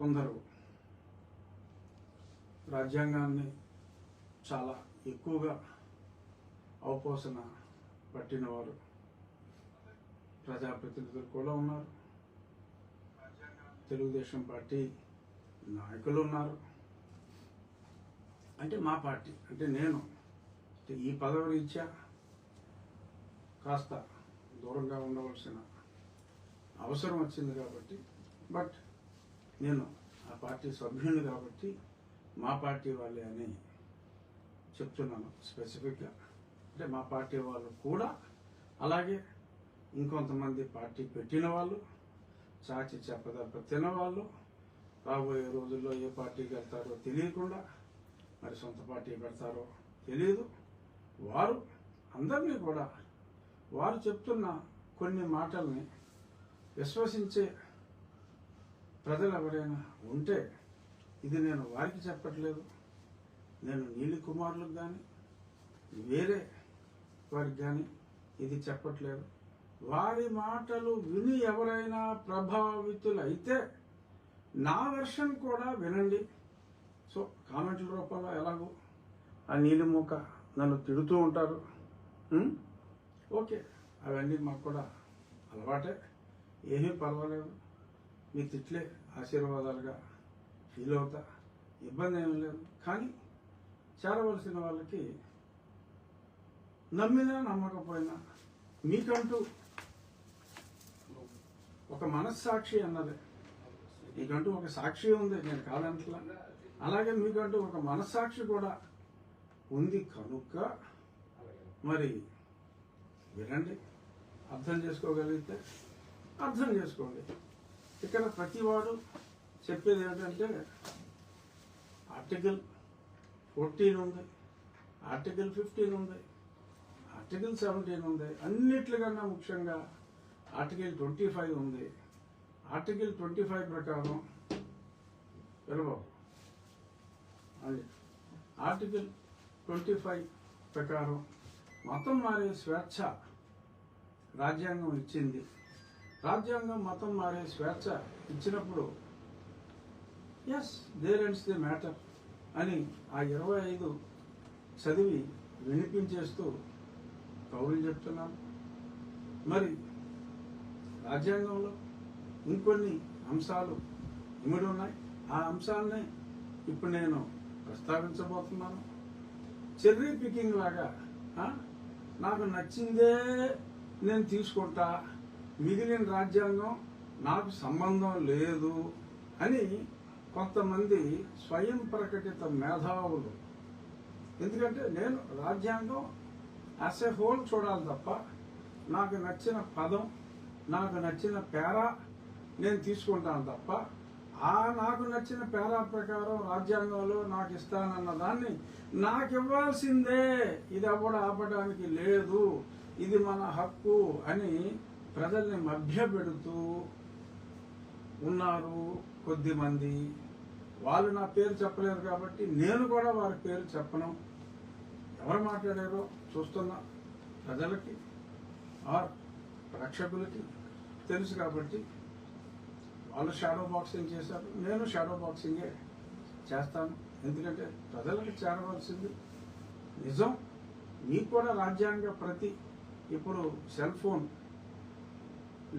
కొందరు రాజ్యాంగాన్ని చాలా ఎక్కువగా అవపోసన పట్టిన వారు ప్రజాప్రతినిధులు కూడా ఉన్నారు. తెలుగుదేశం పార్టీ నాయకులు ఉన్నారు. అంటే మా పార్టీ అంటే నేను ఈ పదవి రీత్యా కాస్త దూరంగా ఉండవలసిన అవసరం వచ్చింది కాబట్టి, బట్ నేను ఆ పార్టీ సభ్యుని కాబట్టి మా పార్టీ వాళ్ళే అని చెప్తున్నాను స్పెసిఫిక్గా. అంటే మా పార్టీ వాళ్ళు కూడా అలాగే ఇంకొంతమంది పార్టీ పెట్టిన వాళ్ళు, చాచి చెప్పదప్ప తినవాళ్ళు, రాబోయే రోజుల్లో ఏ పార్టీకి వెళ్తారో తెలియకుండా మరి సొంత పార్టీ పెడతారో తెలియదు. వారు అందరినీ కూడా వారు చెప్తున్న కొన్ని మాటల్ని విశ్వసించే ప్రజలు ఎవరైనా ఉంటే, ఇది నేను వారికి చెప్పట్లేదు, నేను నీలి కుమారులకు కానీ వేరే వారికి కానీ ఇది చెప్పట్లేదు. వారి మాటలు విని ఎవరైనా ప్రభావితులైతే నా వెర్షన్ కూడా వినండి. సో కామెంట్ల రూపంలో ఎలాగో ఆ నీలిమూక నన్ను తిడుతూ ఉంటారు. ఓకే, అవన్నీ మాకు కూడా అలవాటే, ఏమీ పర్వాలేదు. మీ తిట్లే ఆశీర్వాదాలుగా ఫీల్ అవుతా, ఇబ్బంది ఏమీ లేదు. కానీ చేరవలసిన వాళ్ళకి నమ్మినా నమ్మకపోయినా మీకంటూ ఒక మనస్సాక్షి అన్నది, మీకంటూ ఒక సాక్షి ఉంది, నేను కాదంటలా. అలాగే మీకంటూ ఒక మనస్సాక్షి కూడా ఉంది కనుక మరి వినండి, అర్థం చేసుకోగలిగితే అర్థం చేసుకోండి. ఇక్కడ ప్రతివాడు చెప్పేది ఏంటంటే ఆర్టికల్ 14 ఉంది, ఆర్టికల్ 15 ఉంది, ఆర్టికల్ 17 ఉంది, అన్నిట్లకన్నా ముఖ్యంగా ఆర్టికల్ 25 ఉంది. ఆర్టికల్ 25 ప్రకారం ఆర్టికల్ 25 ప్రకారం మతం మారే స్వేచ్ఛ రాజ్యాంగం ఇచ్చింది. రాజ్యాంగం మతం మారే స్వేచ్ఛ ఇచ్చినప్పుడు yes there ends the matter అని ఆ 25 చదివి వినిపించేస్తూ కౌరులు చెప్తున్నాను. మరి రాజ్యాంగంలో ఇంకొన్ని అంశాలు ఇమిడి ఉన్నాయి. ఆ అంశాలని ఇప్పుడు నేను ప్రస్తావించబోతున్నాను. చెర్రీ పికింగ్ లాగా నాకు నచ్చిందే నేను తీసుకుంటా, మిగిలిన రాజ్యాంగం నాకు సంబంధం లేదు అని కొంతమంది స్వయం ప్రకటిత మేధావులు. ఎందుకంటే నేను రాజ్యాంగం యాజ్ ఎ హోల్ చూడాలి తప్ప నాకు నచ్చిన పదం, నాకు నచ్చిన పేరా నేను తీసుకుంటాను తప్ప నాకు నచ్చిన పేరా ప్రకారం రాజ్యాంగంలో నాకు ఇస్తానన్న దాన్ని నాకు ఇవ్వాల్సిందే, ఇది అవ్వడం ఆపడానికి లేదు, ఇది మన హక్కు అని ప్రజల్ని మభ్యపెడుతూ ఉన్నారు కొద్దిమంది. వాళ్ళు నా పేరు చెప్పలేరు కాబట్టి నేను కూడా వారి పేరు చెప్పను. ఎవరు మాట్లాడారో చూస్తున్న ప్రజలకి ప్రేక్షకులకి తెలుసు కాబట్టి వాళ్ళు షాడో బాక్సింగ్ చేశారు, నేను షాడో బాక్సింగే చేస్తాను. ఎందుకంటే ప్రజలకు చేరవలసింది నిజం. మీకు కూడా రాజ్యాంగ ప్రతి, ఇప్పుడు సెల్ ఫోన్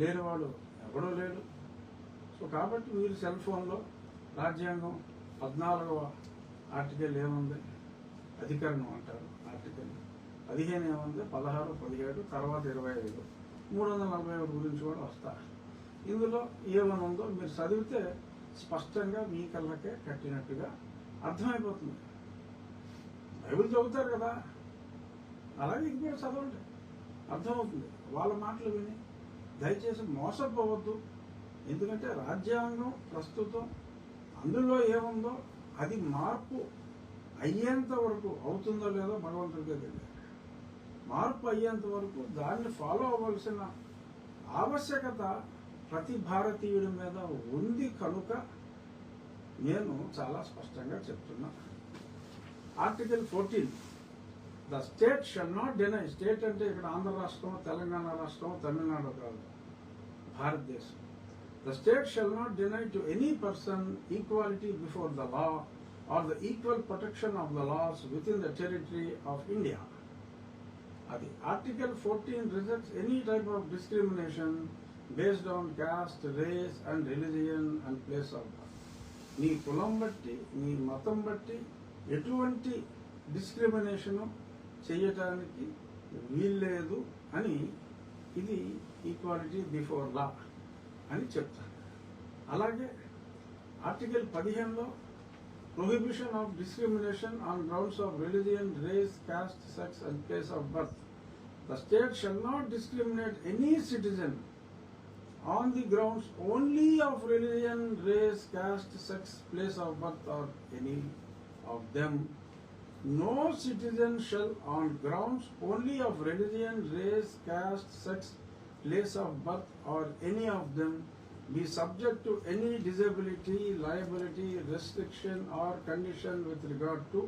లేనివాడు ఎవడో లేడు. సో కాబట్టి మీరు సెల్ ఫోన్లో రాజ్యాంగం 14వ ఆర్టికల్ ఏముంది, అధికరణం అంటారు, ఆర్టికల్ 15 ఏముంది, 16, 17, తర్వాత 25, 341 గురించి కూడా వస్తా. ఇందులో ఏమని ఉందో మీరు చదివితే స్పష్టంగా మీ కళ్ళకే కట్టినట్టుగా అర్థమైపోతుంది. బైబిల్ చదువుతారు కదా, అలాగే ఇది కూడా చదవండి, అర్థమవుతుంది. వాళ్ళ మాటలు విని దయచేసి మోసపోవద్దు. ఎందుకంటే రాజ్యాంగం ప్రస్తుతం అందులో ఏముందో అది మార్పు అయ్యేంత వరకు అవుతుందో లేదో భగవంతుడికే తెలియదు. మార్పు అయ్యేంత వరకు దాన్ని ఫాలో అవ్వాల్సిన ఆవశ్యకత ప్రతి భారతీయుడి మీద ఉంది కనుక నేను చాలా స్పష్టంగా చెప్తున్నా. Article 14, the state shall not deny. State అంటే ఇక్కడ ఆంధ్ర రాష్ట్రం, తెలంగాణ రాష్ట్రం, తమిళనాడు కాదు, భారతదేశం. The state shall not deny to any person equality before the law or the equal protection of the laws within the territory of India. అది Article 14 rejects any type of discrimination based on caste, race and religion and place of birth. నీ కులం బట్టి, నీ మతం బట్టి ఎటువంటి discrimination చేయటానికి వీల్లేదు అని ఇది ఈక్వాలిటీ బిఫోర్ లా అని చెప్తారు. అలాగే article 15లో prohibition of discrimination on grounds of religion, race, caste, sex and place of birth. The state shall not discriminate any citizen on the grounds only of religion, race, caste, sex, place of birth or any of them. No citizen shall on grounds only of religion, race, caste, sex, place of birth or any of them be subject to any disability, liability, restriction or condition with regard to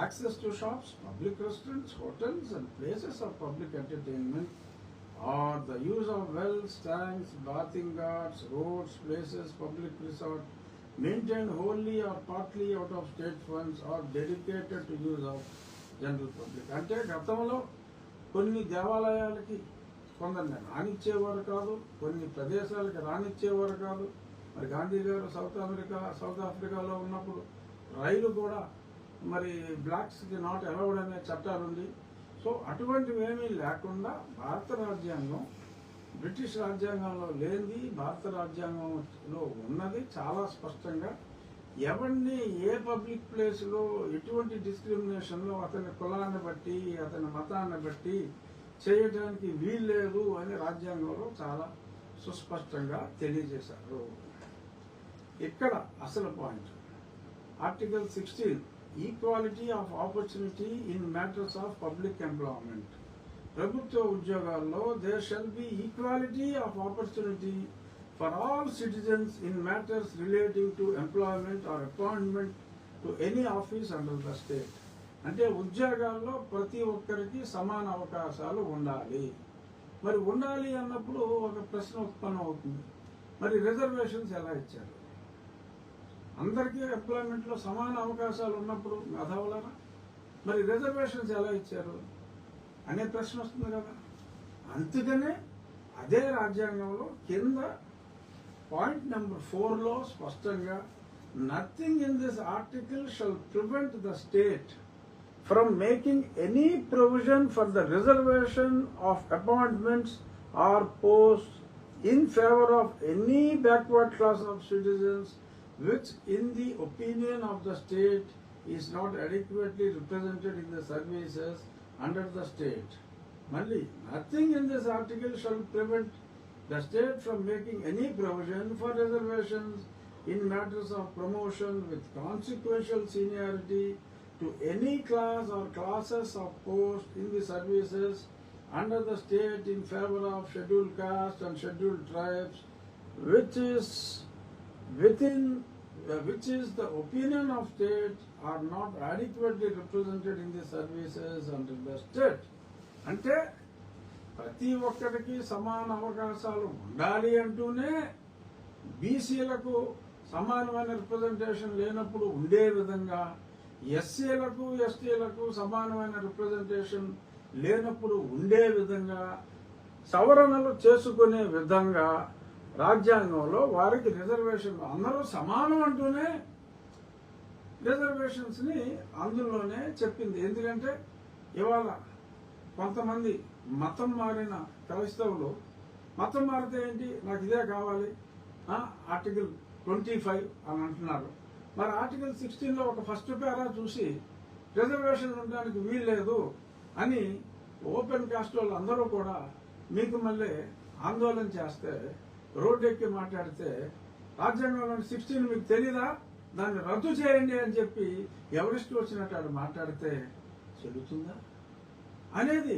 access to shops, public restaurants, hotels and places of public entertainment, or the use of wells, tanks, bathing ghats, roads, places, public resort, maintained wholly or partly out of state funds or dedicated to use of general public. అంటే గతంలో కొన్ని దేవాలయాలకి కొందరిని రానిచ్చేవారు కాదు, కొన్ని ప్రదేశాలకి రానిచ్చేవారు కాదు. మరి గాంధీ గారు సౌత్ ఆఫ్రికాలో ఉన్నప్పుడు రైలు కూడా మరి బ్లాక్స్కి నాట్ అలౌడ్ అనే చట్టాలుంది. సో అటువంటివి ఏమీ లేకుండా భారత రాజ్యాంగం బ్రిటిష్ రాజ్యాంగంలో లేనిది భారత రాజ్యాంగంలో ఉన్నది చాలా స్పష్టంగా ఎవరిని ఏ పబ్లిక్ ప్లేస్లో ఎటువంటి డిస్క్రిమినేషన్లో అతని కులాన్ని బట్టి అతని మతాన్ని బట్టి చేయడానికి వీల్లేదు అని రాజ్యాంగంలో చాలా సుస్పష్టంగా తెలియజేశారు. ఇక్కడ అసలు point article 16 equality of opportunity in matters of public employment. ప్రభుత్వ ఉద్యోగాల్లో there shall be equality of opportunity for all citizens in matters relating to employment or appointment to any office under the state. అంటే ఉద్యోగాల్లో ప్రతి ఒక్కరికి సమాన అవకాశాలు ఉండాలి. మరి ఉండాలి అన్నప్పుడు ఒక ప్రశ్న ఉత్పన్నం అవుతుంది, మరి రిజర్వేషన్స్ ఎలా ఇచ్చారు? అందరికీ ఎంప్లాయ్మెంట్లో సమాన అవకాశాలు ఉన్నప్పుడు అదవలరా మరి రిజర్వేషన్స్ ఎలా ఇచ్చారు అనే ప్రశ్న వస్తుంది కదా. అందుకనే అదే రాజ్యాంగంలో కింద పాయింట్ నెంబర్ 4లో స్పష్టంగా nothing in this article shall prevent the state from making any provision for the reservation of appointments or posts in favor of any backward class of citizens which in the opinion of the state is not adequately represented in the services under the state. Mali, nothing in this article shall prevent the state from making any provision for reservations in matters of promotion with consequential seniority to any class or classes of post in the services under the state in favor of scheduled caste and scheduled tribes, which is the opinion of state are not adequately represented in the services under the state. అంటే ప్రతి ఒక్కరికి సమాన అవకాశాలు ఉండాలి అంటూనే బీసీలకు సమానమైన representation లేనప్పుడు ఉండే విధంగా, ఎస్సీలకు ఎస్టీలకు సమానమైన రిప్రజెంటేషన్ లేనప్పుడు ఉండే విధంగా సవరణలు చేసుకునే విధంగా రాజ్యాంగంలో వారికి రిజర్వేషన్ అందరూ సమానం అంటూనే రిజర్వేషన్స్ ని అందులోనే చెప్పింది. ఎందుకంటే ఇవాళ కొంతమంది మతం మారిన క్రైస్తవులు మతం మారితే ఏంటి, నాకు ఇదే కావాలి ఆర్టికల్ 25 అని అంటున్నారు. మరి ఆర్టికల్ 16లో ఒక ఫస్ట్ పేరా చూసి రిజర్వేషన్ ఉండడానికి వీల్లేదు అని ఓపెన్ కాస్ట్ వాళ్ళు అందరూ కూడా మీకు మళ్ళీ ఆందోళన చేస్తే, రోడ్డు ఎక్కి మాట్లాడితే రాజ్యాంగంలోని 16 మీకు తెలీదా, దాన్ని రద్దు చేయండి అని చెప్పి ఎవరిష్టం వచ్చినట్టు ఆడు మాట్లాడితే చెల్లుతుందా అనేది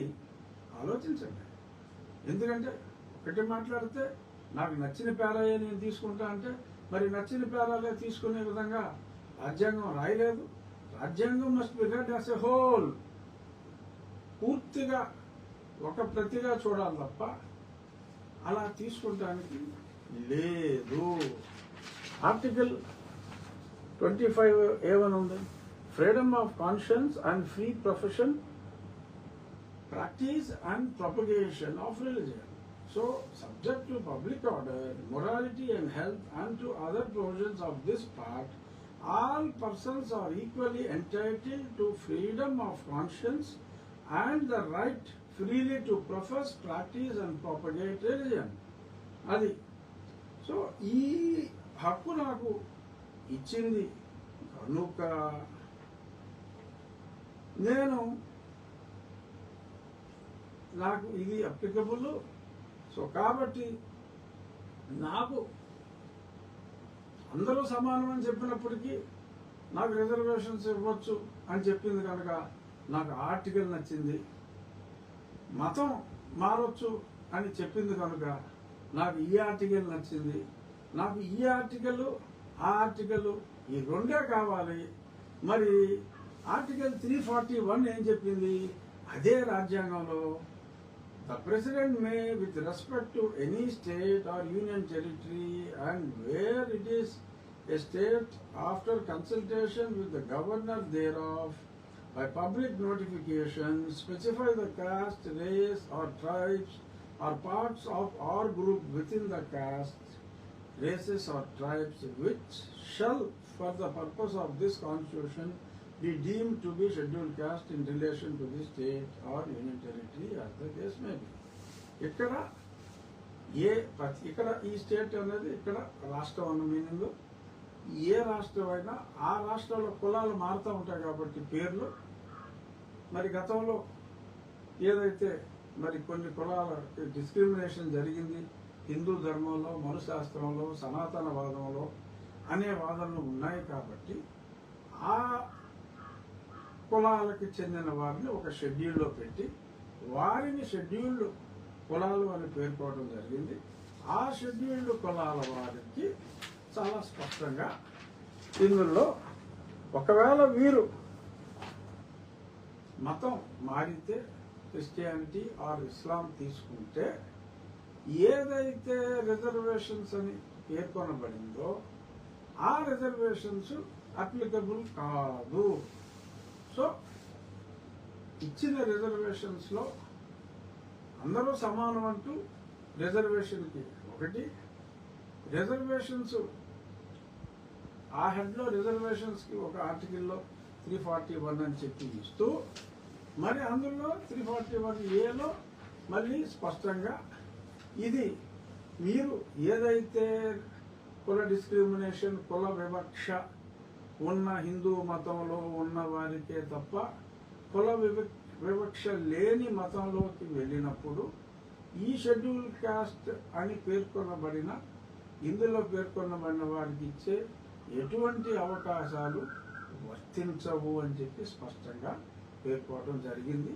ఆలోచించండి. ఎందుకంటే ఒకటి మాట్లాడితే నాకు నచ్చిన పేరాయే నేను తీసుకుంటా అంటే మరి నచ్చిన పేరాలే తీసుకునే విధంగా రాజ్యాంగం రాయలేదు. రాజ్యాంగం must be read as a whole, పూర్తిగా ఒక ప్రతిగా చూడాలి తప్ప అలా తీసుకుంటానికి లేదు. ఆర్టికల్ 25 ఏమని ఉంది? Freedom of conscience and free profession, practice and propagation of religion. So, subject to public order, morality and health and to other provisions of this part, all persons are equally entitled to freedom of conscience and the right freely to profess, practice and propagate religion. అది. So ఈ హక్కు నాకు ఇచ్చింది కనుక నాకు ఇది applicable. So కాబట్టి నాకు అందరూ సమానం అని చెప్పినప్పటికీ నాకు రిజర్వేషన్స్ ఇవ్వచ్చు అని చెప్పింది కనుక నాకు ఆర్టికల్ నచ్చింది. మతం మారొచ్చు అని చెప్పింది కనుక నాకు ఈ ఆర్టికల్ నచ్చింది. నాకు ఈ ఆర్టికల్ ఆ ఆర్టికల్ ఈ రెండే కావాలి. మరి ఆర్టికల్ 341 ఏం చెప్పింది? అదే రాజ్యాంగంలో the president may, with respect to any state or union territory and where it is a state, after consultation with the governor thereof, by public notification, specify the caste, race or tribes or parts of or group within the caste, races or tribes which shall, for the purpose of this constitution, be deemed to be scheduled caste in relation to the state or union territory as the case may be. ఇక్కడ ఈ state అనేది ఇక్కడ రాష్ట్రం అన్న meaning. ఏ రాష్ట్రం అయినా ఆ రాష్ట్రాల్లో కులాలు మారుతూ ఉంటాయి కాబట్టి పేర్లు. మరి గతంలో ఏదైతే మరి కొన్ని కులాల డిస్క్రిమినేషన్ జరిగింది హిందూ ధర్మంలో, మనుశాస్త్రంలో, సనాతనవాదంలో అనే వాదనలు ఉన్నాయి కాబట్టి ఆ కులాలకి చెందిన వారిని ఒక షెడ్యూల్లో పెట్టి వారిని షెడ్యూల్డ్ కులాలు అని పేర్కోవడం జరిగింది. ఆ షెడ్యూల్డ్ కులాల వారికి చాలా స్పష్టంగా ఇందులో ఒకవేళ వీరు మతం మారితే క్రిస్టియానిటీ ఆర్ ఇస్లాం తీసుకుంటే ఏదైతే రిజర్వేషన్స్ అని పేర్కొనబడిందో ఆ రిజర్వేషన్స్ అప్లికబుల్ కాదు. సో ఇచ్చిన రిజర్వేషన్స్లో అందరూ సమానం అంటూ రిజర్వేషన్కి ఒకటి రిజర్వేషన్స్ ఆ హెడ్లో రిజర్వేషన్స్కి ఒక ఆర్టికల్లో 341 అని చెప్పి ఇస్తూ మరి అందులో 341A మళ్ళీ స్పష్టంగా ఇది మీరు ఏదైతే కుల డిస్క్రిమినేషన్, కుల వివక్ష ఉన్న హిందూ మతంలో ఉన్న వారికే తప్ప కుల వివక్ష లేని మతంలోకి వెళ్ళినప్పుడు ఈ షెడ్యూల్ కాస్ట్ అని పేర్కొనబడిన ఇందులో పేర్కొనబడిన వారికి ఇచ్చే ఎటువంటి అవకాశాలు వర్తించవు అని చెప్పి స్పష్టంగా పేర్కోవడం జరిగింది.